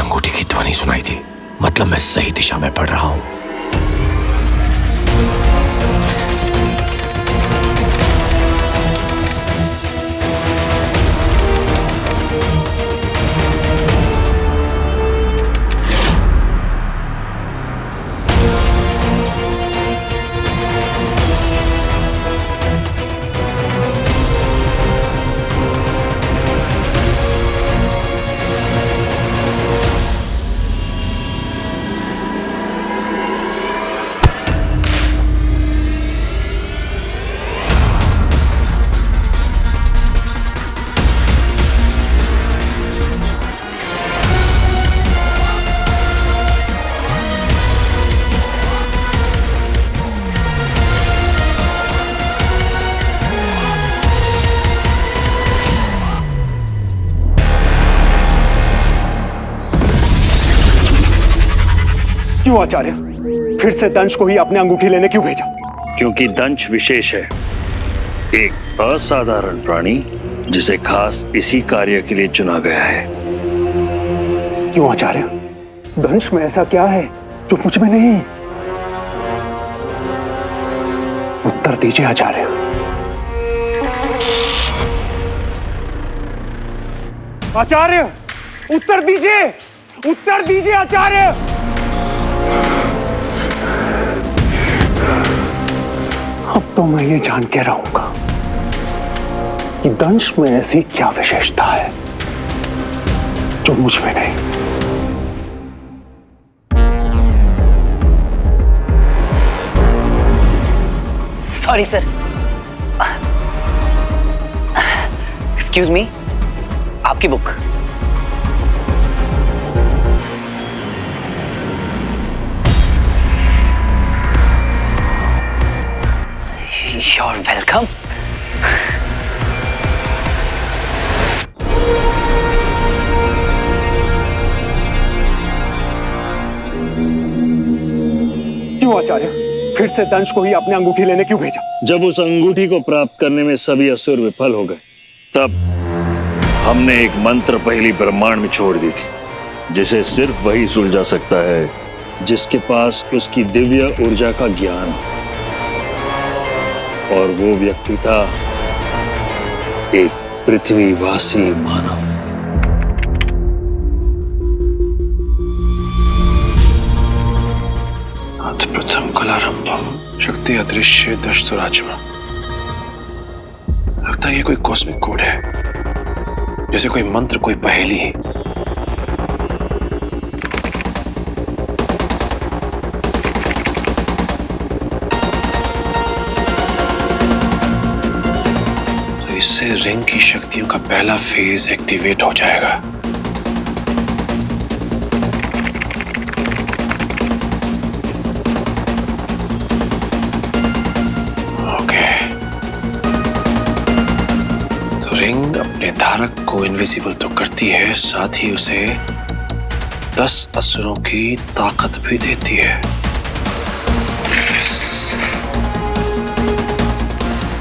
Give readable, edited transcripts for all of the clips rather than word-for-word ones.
अंगूठी की ध्वनि सुनाई थी, मतलब मैं सही दिशा में बढ़ रहा हूं। क्यों आचार्य, फिर से दंश को ही अपने अंगूठी लेने क्यों भेजा? क्योंकि दंश विशेष है, एक असाधारण प्राणी जिसे खास इसी कार्य के लिए चुना गया है। क्यों आचार्य, दंश में ऐसा क्या है जो मुझ में नहीं? उत्तर दीजिए आचार्य। आचार्य, उत्तर दीजिए, उत्तर दीजिए आचार्य। अब तो मैं ये जान के रहूंगा कि दंश में ऐसी क्या विशेषता है जो मुझ में नहीं। सॉरी सर, एक्सक्यूज मी, आपकी बुक। You're welcome. क्यों आचार्य, फिर से दंश को ही अपने अंगूठी लेने क्यों भेजा? जब उस अंगूठी को प्राप्त करने में सभी असुर विफल हो गए, तब हमने एक मंत्र पहली ब्रह्मांड में छोड़ दी थी, जिसे सिर्फ वही सुलझा सकता है जिसके पास उसकी दिव्य ऊर्जा का ज्ञान, और वो व्यक्ति था एक पृथ्वीवासी मानव। अथ प्रथम कलारंभम शक्ति अदृश्य दशसुराचम। लगता है ये कोई कॉस्मिक कोड है, जैसे कोई मंत्र, कोई पहेली। इससे रिंग की शक्तियों का पहला फेज एक्टिवेट हो जाएगा। ओके, तो रिंग अपने धारक को इनविजिबल तो करती है, साथ ही उसे 10 असुरों की ताकत भी देती है।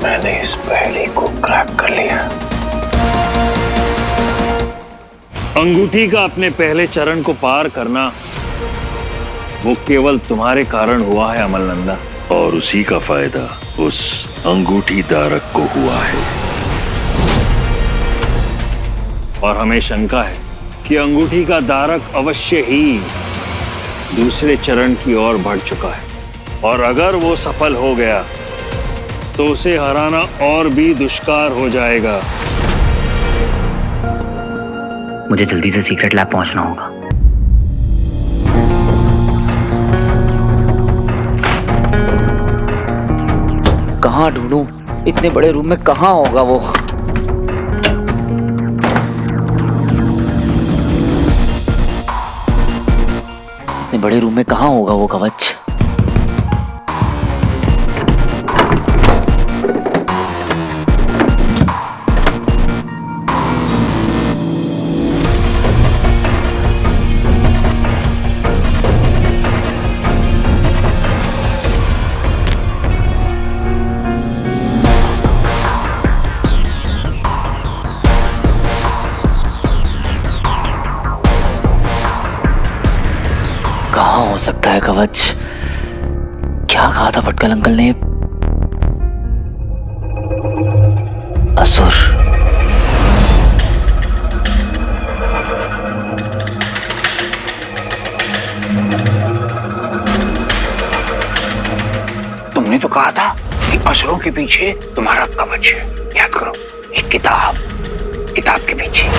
मैंने इस पहेली को क्रैक कर लिया। अंगूठी का अपने पहले चरण को पार करना वो केवल तुम्हारे कारण हुआ है अमलनंदा, और उसी का फायदा उस अंगूठी धारक को हुआ है। और हमें शंका है कि अंगूठी का धारक अवश्य ही दूसरे चरण की ओर बढ़ चुका है, और अगर वो सफल हो गया तो उसे हराना और भी दुष्कार हो जाएगा। मुझे जल्दी से सीक्रेट लैब पहुंचना होगा। कहाँ ढूंढूं? इतने बड़े रूम में कहाँ होगा वो? इतने बड़े रूम में कहाँ होगा वो कवच? कहाँ हो सकता है कवच? क्या कहा था भटकल अंकल ने? असुर। तुमने तो कहा था कि असुरों के पीछे तुम्हारा कवच है। याद करो, एक किताब के पीछे।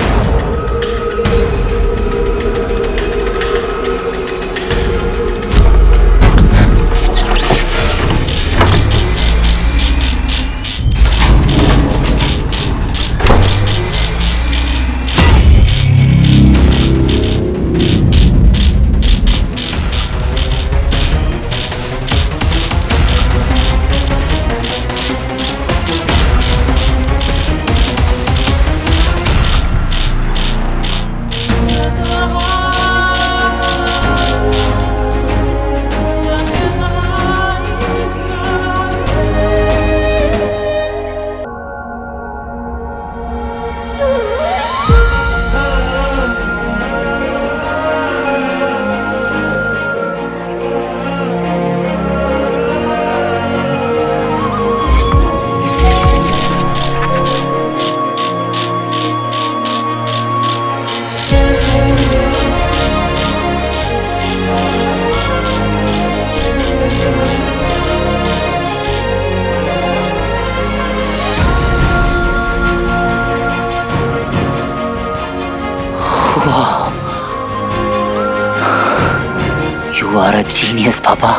You are a genius, पापा।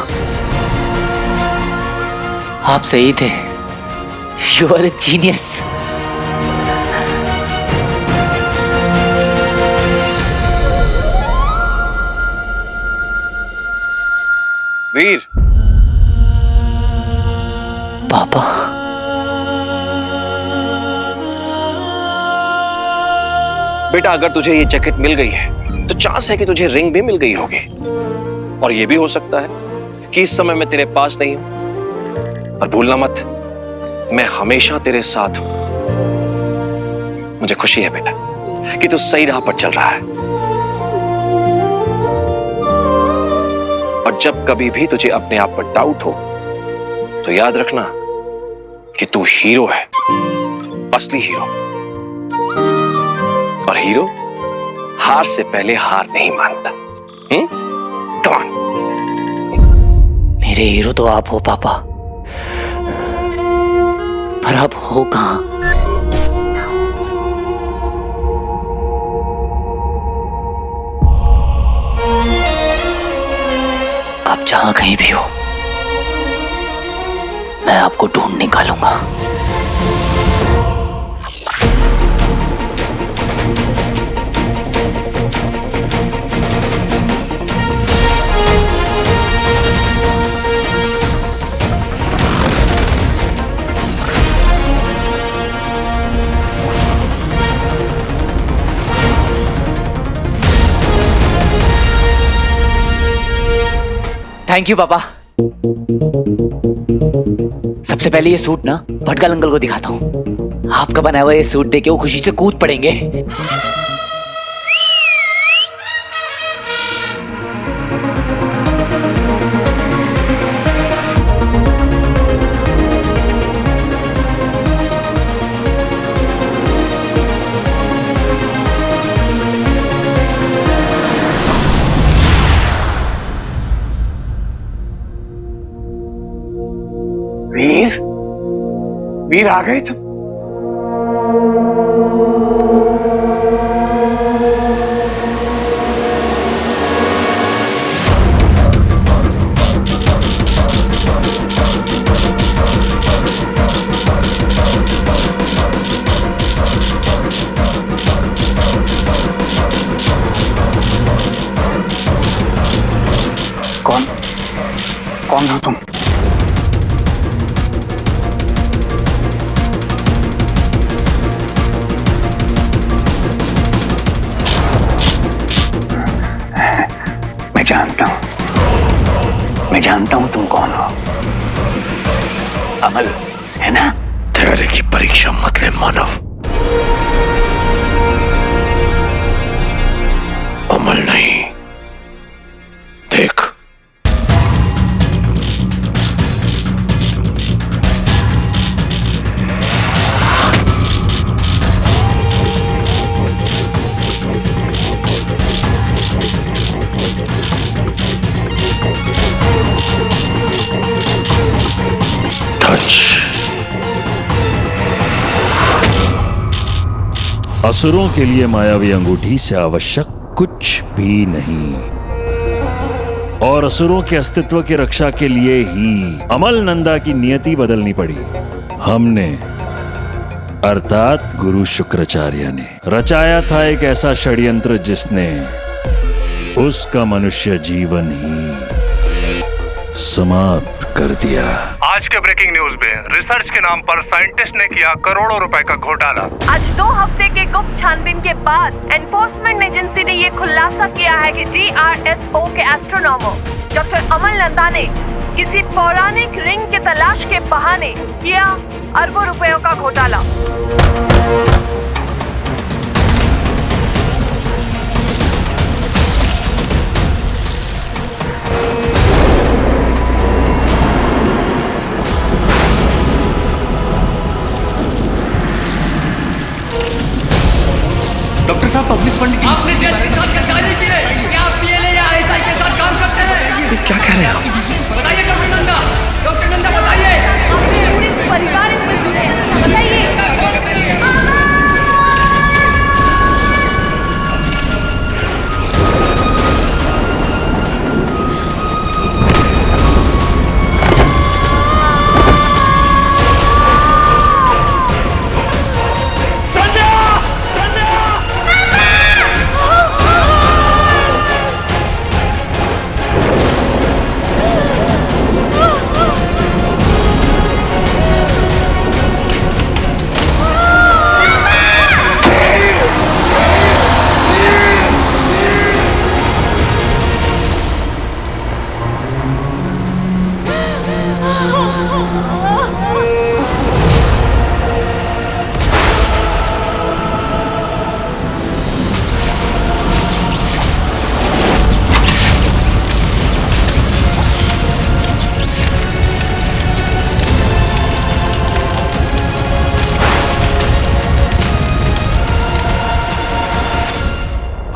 आप सही थे। You are a genius। वीर, पापा। बेटा अगर तुझे ये जैकेट मिल गई है तो चांस है कि तुझे रिंग भी मिल गई होगी। और ये भी हो सकता है कि इस समय मैं तेरे पास नहीं हूं। और भूलना मत, मैं हमेशा तेरे साथ हूं। मुझे खुशी है बेटा कि तू सही राह पर चल रहा है। और जब कभी भी तुझे अपने आप पर डाउट हो तो याद रखना कि तू हीरो है, असली हीरो। और हीरो हार से पहले हार नहीं मानता। Come on। मेरे हीरो तो आप हो पापा, पर आप हो कहां? आप जहां कहीं भी हो, मैं आपको ढूंढ निकालूंगा। थैंक यू पापा। सबसे पहले ये सूट ना भटकल अंकल को दिखाता हूँ। आपका बनाया हुआ ये सूट देके वो खुशी से कूद पड़ेंगे। वीर आ गए तुम। कौन हो तुम? मैं जानता हूं तुम कौन हो। अमल है ना? धैर्य की परीक्षा मत ले मानव। अमल नहीं, देख असुरों के लिए मायावी अंगूठी से आवश्यक कुछ भी नहीं, और असुरों के अस्तित्व की रक्षा के लिए ही अमल नंदा की नियति बदलनी पड़ी। हमने अर्थात गुरु शुक्राचार्य ने रचाया था एक ऐसा षड्यंत्र जिसने उसका मनुष्य जीवन ही समाप्त कर दिया। आज के ब्रेकिंग न्यूज में रिसर्च के नाम पर साइंटिस्ट ने किया करोड़ों रुपए का घोटाला। आज 2 हफ्ते के गुप्त छानबीन के बाद एनफोर्समेंट एजेंसी ने ये खुलासा किया है कि DRSO के एस्ट्रोनॉमर डॉक्टर अमल नंदा ने किसी पौराणिक रिंग के तलाश के बहाने किया अरबों रुपयों का घोटाला। डॉक्टर साहब, पब्लिक फंड की आपने जेल के साथ जारी की है कि आप PLA या ISI के साथ काम करते हैं? क्या कह रहे हैं आप? बताइए डॉक्टर नंदा बताइए। आपके पूरे परिवार इसमें जुड़े हैं, बताइए।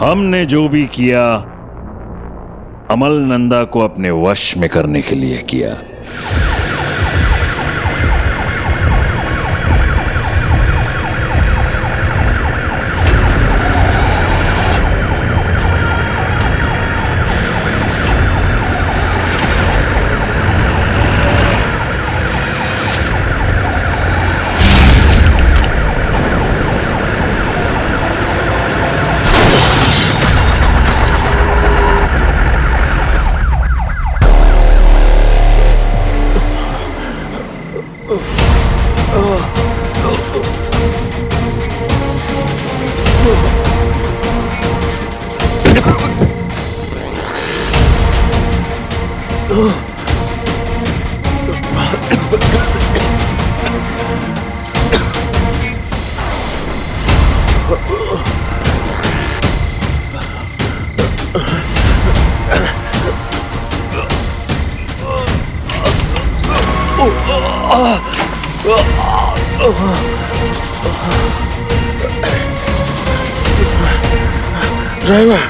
हमने जो भी किया अमल नंदा को अपने वश में करने के लिए किया। ड्राइवर,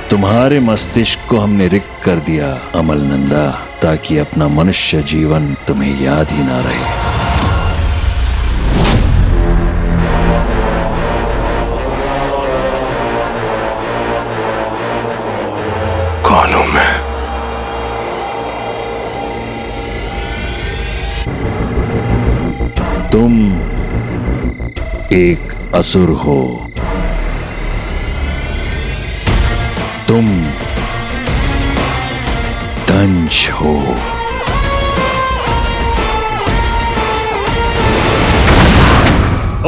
तुम्हारे मस्तिष्क को हमने रिक्त कर दिया अमल नंदा, ताकि अपना मनुष्य जीवन तुम्हें याद ही ना रहे। कौन तुम एक असुर हो, तुम दंश हो।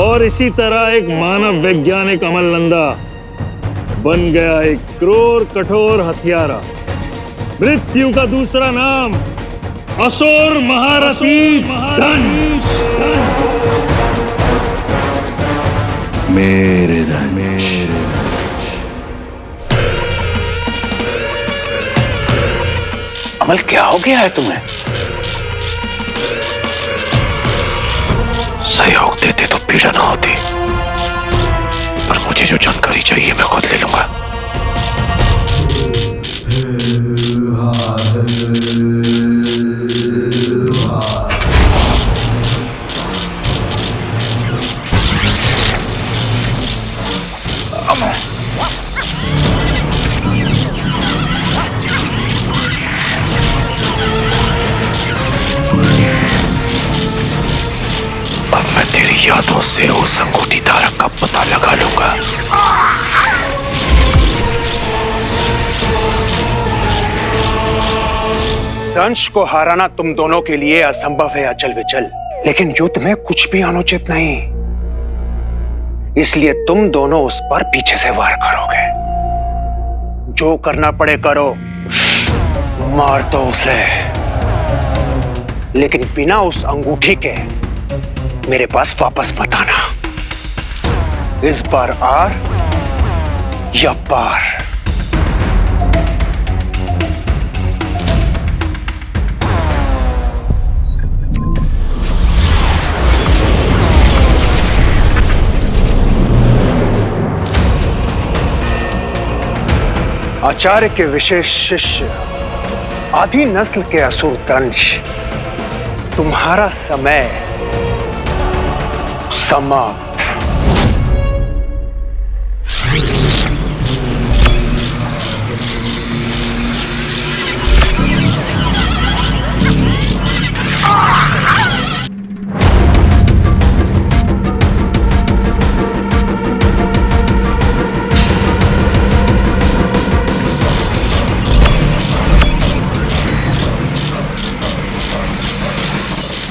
और इसी तरह एक मानव वैज्ञानिक अमलनंदा बन गया एक क्रूर कठोर हत्यारा। मृत्यु का दूसरा नाम असुर महारथी दंश। मेरे दंश। अमल, क्या हो गया है तुम्हें? सहयोग देते तो पीड़ा ना होती, पर मुझे जो जानकारी चाहिए मैं खुद ले लूंगा। अब मैं तेरी यादों से उस अंगूठी धारक का पता लगा लूंगा। दंश को हराना तुम दोनों के लिए असंभव है अचल विचल, लेकिन युद्ध में कुछ भी अनुचित नहीं, इसलिए तुम दोनों उस पर पीछे से वार करोगे। जो करना पड़े करो, मार दो उसे, लेकिन बिना उस अंगूठी के मेरे पास वापस मत आना। इस बार आर या पार। आचार्य के विशेष शिष्य आदि नस्ल के असुर दंश, तुम्हारा समय समाप्त।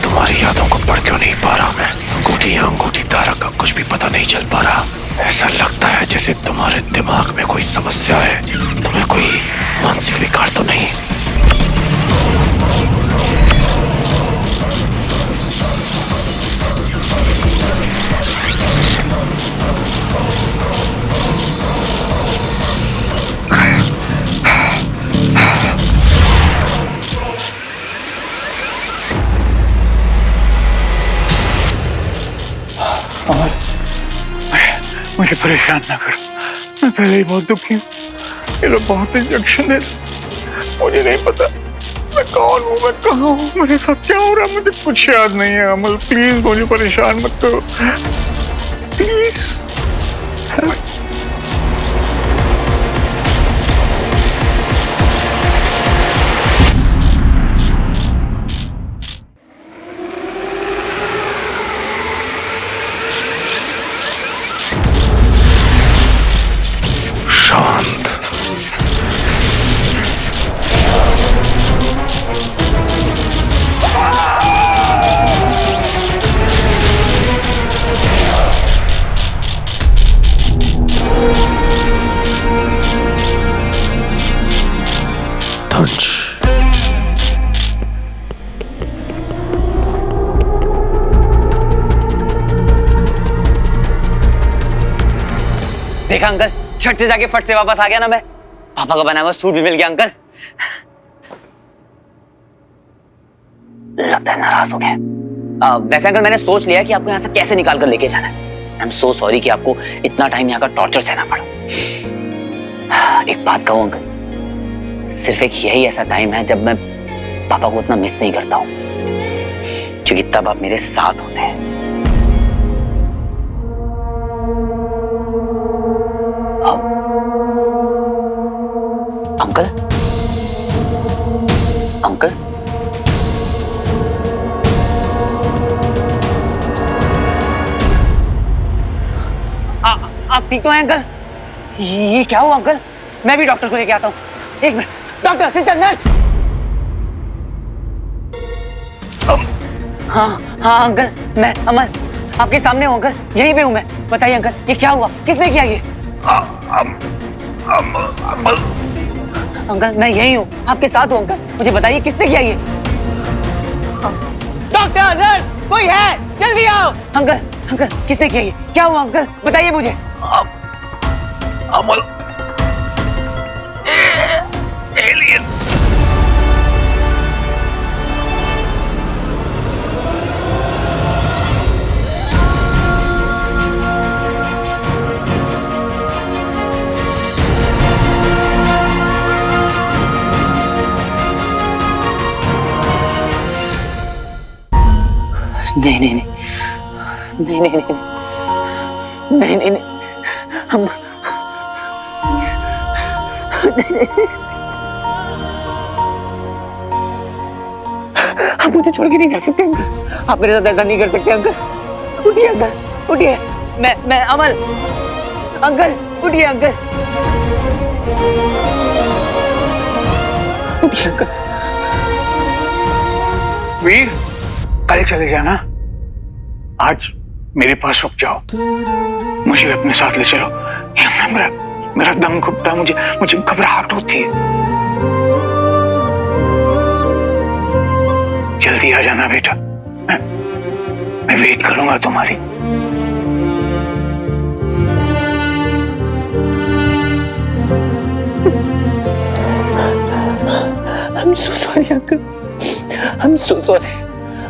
तुम्हारी यादों को पढ़ क्यों नहीं पा रहा मैं? अंगूठी या अंगूठी धारक का कुछ भी पता नहीं चल पा रहा। ऐसा लगता है जैसे तुम्हारे दिमाग में कोई समस्या है। तुम्हें कोई मानसिक विकार तो नहीं? मुझे परेशान ना करो, मैं पहले ही बहुत दुखी हूँ। ये लोग बहुत इंजेक्शन दे रहे, मुझे नहीं पता मैं कौन हूँ, मैं कहाँ हूँ, मेरे साथ क्या हो रहा है, मुझे कुछ याद नहीं है। अमल प्लीज मुझे परेशान मत करो, प्लीज। शांत। दंश। देखा अंकल, छठ से जाके फट से वापस आ गया ना मैं। पापा का बनाया हुआ सूट भी मिल गया अंकल। लगता है नाराज हो गए। वैसे अंकल मैंने सोच लिया कि आपको यहाँ से कैसे निकाल कर लेके जाना है। आई एम सो सॉरी कि आपको इतना टाइम यहाँ का टॉर्चर सहना पड़ा। एक बात कहूँ अंकल, सिर्फ एक यही ऐसा टाइम है जब मैं पापा को उतना मिस नहीं करता हूँ, क्योंकि तब आप मेरे साथ होते हैं। अंकल, अंकल, आप ठीक तो हैं अंकल? ये क्या हुआ अंकल? मैं भी डॉक्टर को लेके आता हूँ। एक मिनट, डॉक्टर, सिस्टर, नर्स। हाँ अंकल, मैं अमल आपके सामने हूँ अंकल, यहीं पे हूँ मैं। बताइए अंकल, ये क्या हुआ? किसने किया ये? अंकल मैं यही हूँ, आपके साथ हूँ अंकल, मुझे बताइए किसने किया ये? डॉक्टर, नर्स, कोई है? जल्दी आओ। अंकल किसने किया ये? क्या हुआ अंकल? बताइए मुझे। अमल, एलियन। नहीं, हम आप मुझे छोड़ के नहीं जा सकते अंकल, आप मेरे साथ ऐसा नहीं कर सकते अंकल। उठिए अंकल, उठिए। मैं अमल। अंकल उठिए अंकल, उठिए अंकल। वीर, कल चले जाना, आज मेरे पास रुक जाओ, मुझे अपने साथ ले चलो। मेरा दम घुटता है, मुझे घबराहट होती है। जल्दी आ जाना बेटा, मैं वेट करूंगा तुम्हारी। I'm so sorry uncle, I'm so sorry।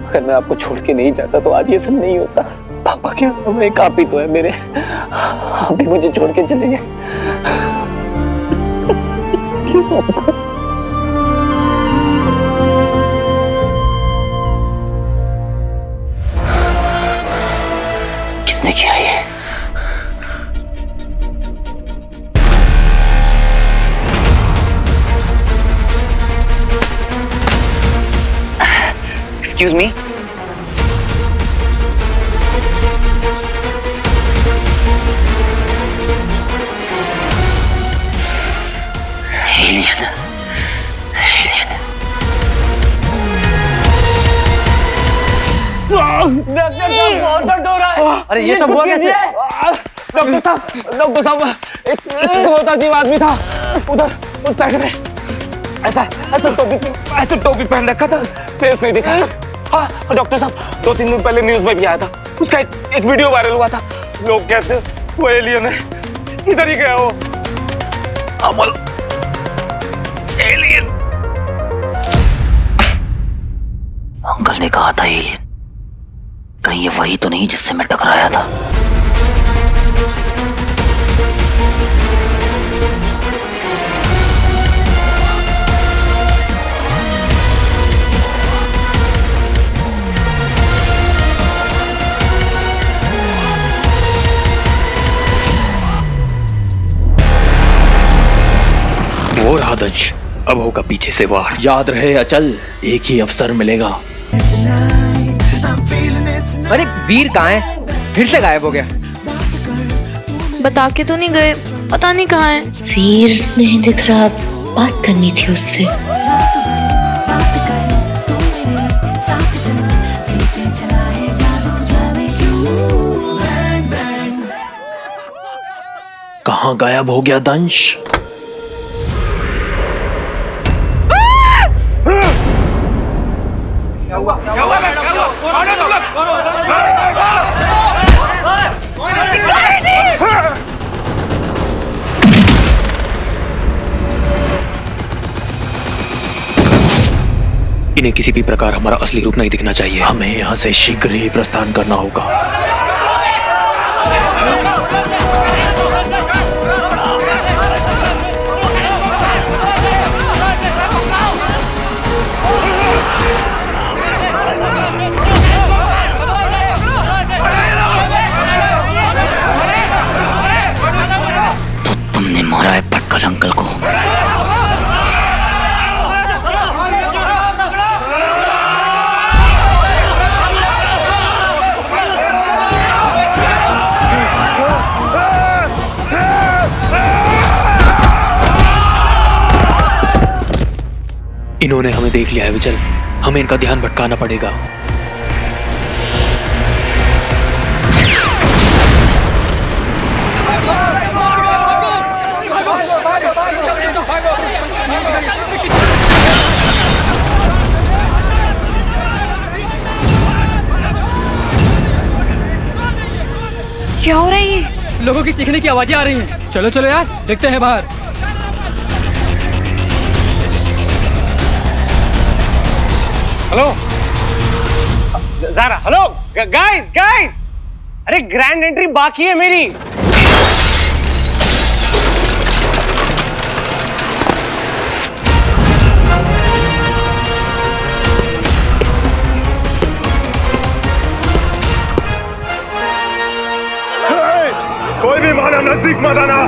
अगर मैं आपको छोड़ के नहीं जाता तो आज ये सब नहीं होता। पापा क्या, एक आप ही तो है मेरे, आप भी मुझे छोड़ के चले गए। किसने किया ये? Excuse me? Alien. डॉक्टर साहब बहुत दर्द हो रहा है। अरे ये सब हुआ कैसे? डॉक्टर साहब एक बहुत अजीब आदमी था उधर उस साइड में, ऐसा टोपी पहन रखा था, फेस नहीं दिखा। हाँ डॉक्टर साहब, 2-3 दिन पहले न्यूज में भी आया था, उसका एक वीडियो वायरल हुआ था। लोग कहते वो एलियन है, इधर ही गया वो। अमल, एलियन। अंकल ने कहा था एलियन, कहीं ये वही तो नहीं जिससे मैं टकराया था? वो रहा दंश, अब होगा पीछे से वार। याद रहे अचल, एक ही अवसर मिलेगा। अरे वीर कहाँ है? फिर से गायब हो गया। बता के तो नहीं गए, पता नहीं कहाँ है। वीर नहीं दिख रहा, बात करनी थी उससे। कहाँ गायब हो गया दंश? इन्हें किसी भी प्रकार हमारा असली रूप नहीं दिखना चाहिए। हमें यहाँ से शीघ्र ही प्रस्थान करना होगा। तो तुमने मारा है पटकल अंकल को? इन्होंने हमें देख लिया है विचल, हमें इनका ध्यान भटकाना पड़ेगा। क्या हो रहा है ये? लोगों की चीखने की आवाजें आ रही हैं। चलो चलो यार, देखते हैं बाहर। Hello Zara, hello guys guys, अरे ग्रैंड एंट्री बाकी है मेरी। कोई भी माना नजदीक मत आना।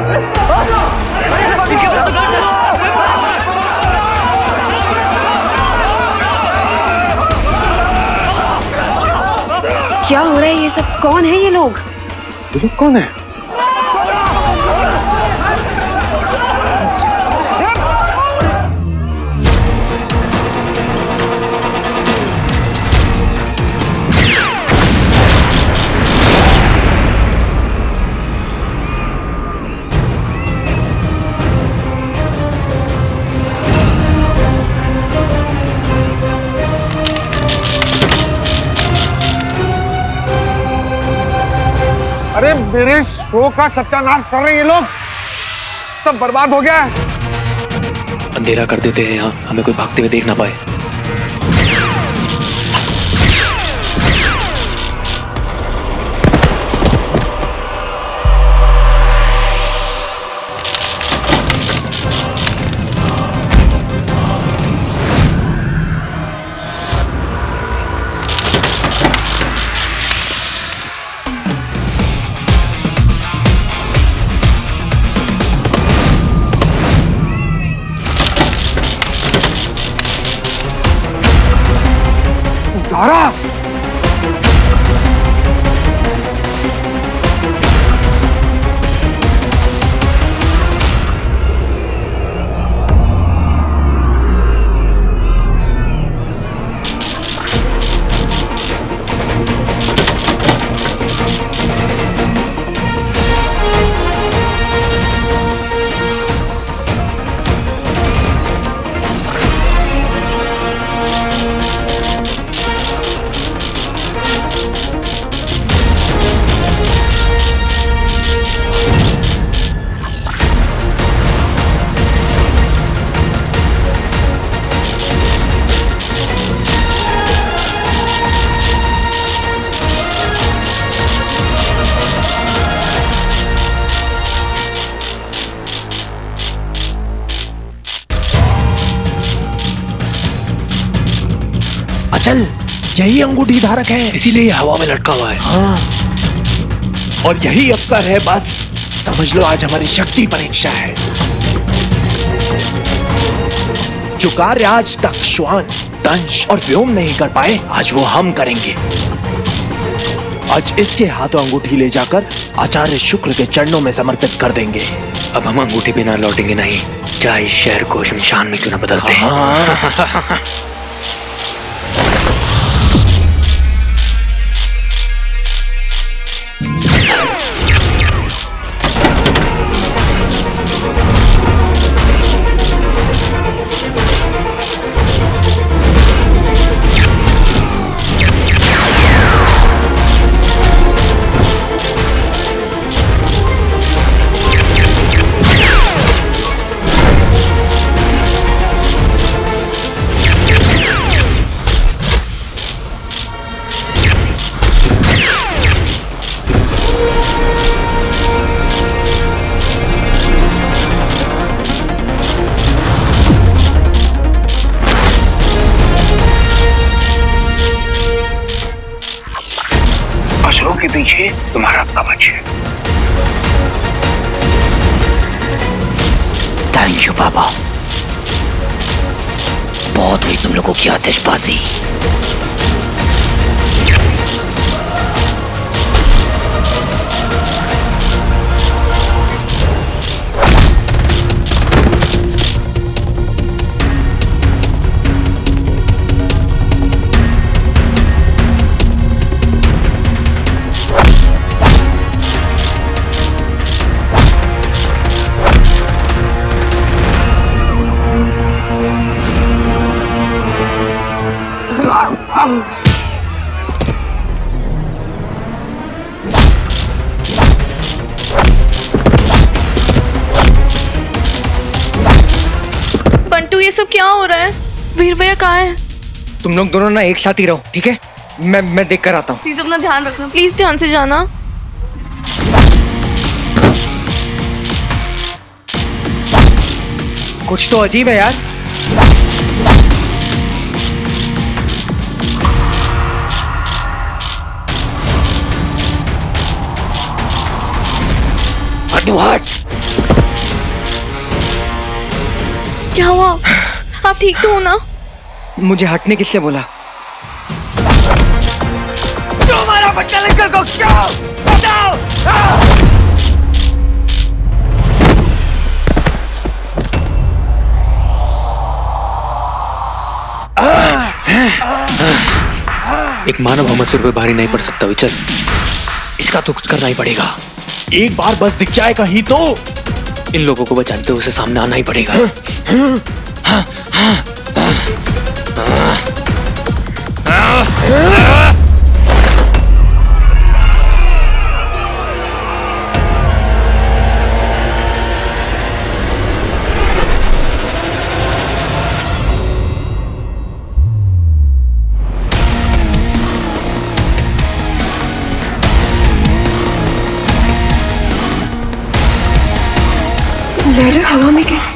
क्या हो रहा है ये सब? कौन है ये लोग? ये लोग कौन है? अरे मेरे शो का सत्यानाश कर रहे हैं ये लोग, सब बर्बाद हो गया है। अंधेरा कर देते हैं यहाँ, हमें कोई भागते हुए देख ना पाए। ज़ारा, अचल, यही अंगूठी धारक है, इसीलिए हवा में लटका हुआ है। हाँ, और यही अवसर है, बस समझ लो आज हमारी शक्ति परीक्षा है। जो कार्य आज तक श्वान, दंश और व्योम नहीं कर पाए, आज वो हम करेंगे। आज इसके हाथों अंगूठी ले जाकर आचार्य शुक्र के चरणों में समर्पित कर देंगे। अब हम अंगूठी बिना लौटेंगे नहीं, चाहे इस शहर को शमशान में क्यों ना बदलते हैं। हाँ। असुरों के पीछे तुम्हारा कवच है। थैंक यू पापा, बहुत हुई तुम लोगों की आतिशबाजी। बंटू ये सब क्या हो रहा है? वीर भैया कहाँ है? तुम लोग दोनों ना एक साथ ही रहो, ठीक है? मैं देख कर आता हूँ। प्लीज अपना ध्यान रखना, प्लीज ध्यान से जाना। कुछ तो अजीब है यार। हट। क्या हुआ? आप ठीक तो हो ना? मुझे हटने किससे बोला? क्यों मारा बच्चा लड़का को? क्यों? बताओ। एक मानव हमसे सिर पे भारी नहीं पड़ सकता विचल, इसका तो कुछ करना ही पड़ेगा। एक बार बस दिख जाए कहीं तो इन लोगों को बचाने तो उसे सामने आना ही पड़ेगा। लहरें हवा में कैसे?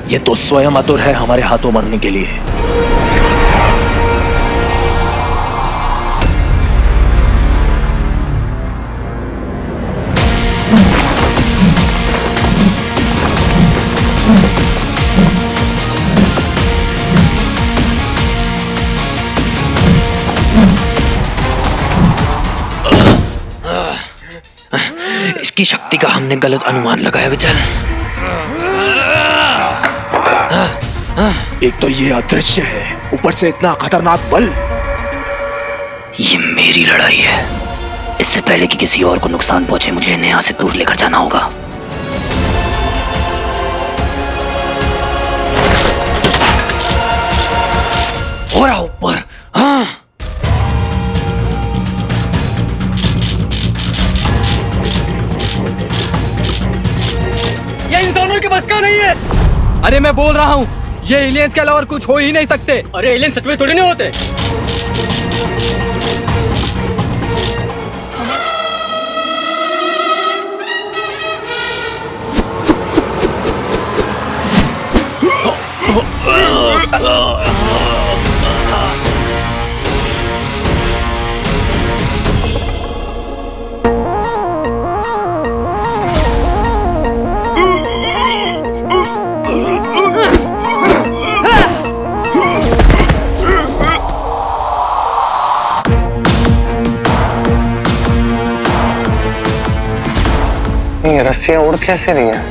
ये तो स्वयं आतुर है हमारे हाथों मरने के लिए। इसकी शक्ति का हमने गलत अनुमान लगाया विचल। एक तो ये अदृश्य है, ऊपर से इतना खतरनाक बल। ये मेरी लड़ाई है, इससे पहले कि किसी और को नुकसान पहुंचे मुझे इन्हें यहाँ से दूर लेकर जाना होगा। हो रहा ऊपर। हाँ ये इंसानों के बस का नहीं है। अरे मैं बोल रहा हूँ, ये एलियंस के अलावा कुछ हो ही नहीं सकते। अरे एलियन सच में थोड़ी नहीं होते। ये रस्सियां उड़ कैसे रही हैं?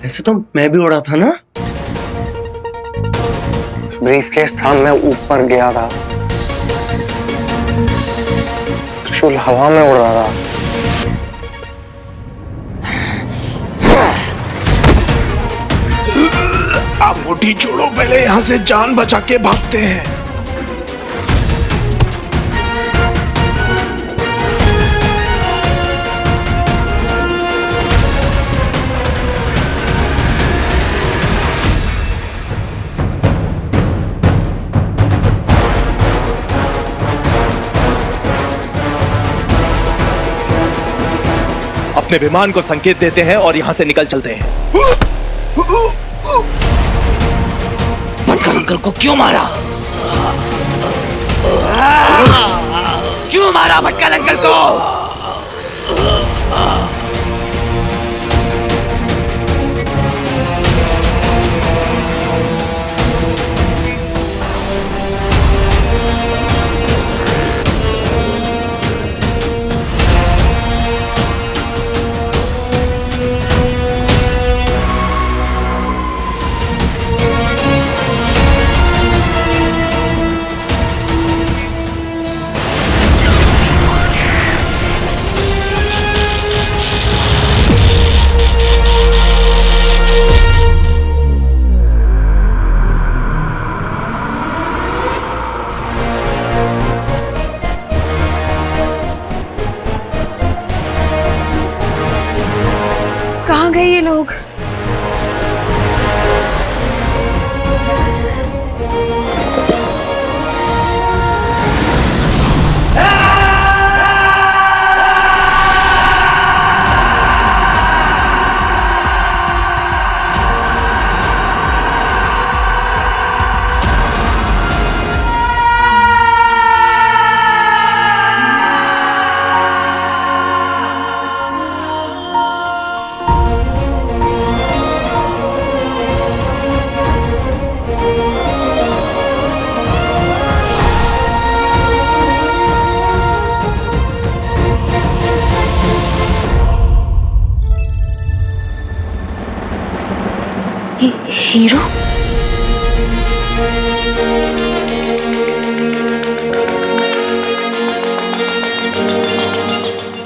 ऐसे तो मैं भी उड़ा था ना। ब्रीफकेस था, मैं ऊपर गया था, त्रिशूल हवा में उड़ रहा था। आप मुट्ठी छोड़ो, पहले यहाँ से जान बचा के भागते हैं। अपने विमान को संकेत देते हैं और यहाँ से निकल चलते हैं। भटकल अंकल को क्यों मारा? क्यों मारा भटकल अंकल को? लोग? हीरो?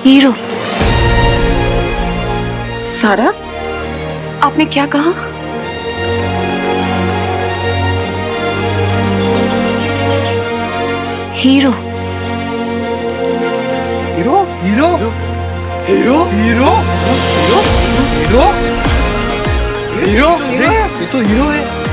हीरो? सारा, आपने क्या कहा? Hero? Hero hero hero hero hero hero hero ये तो हीरो है।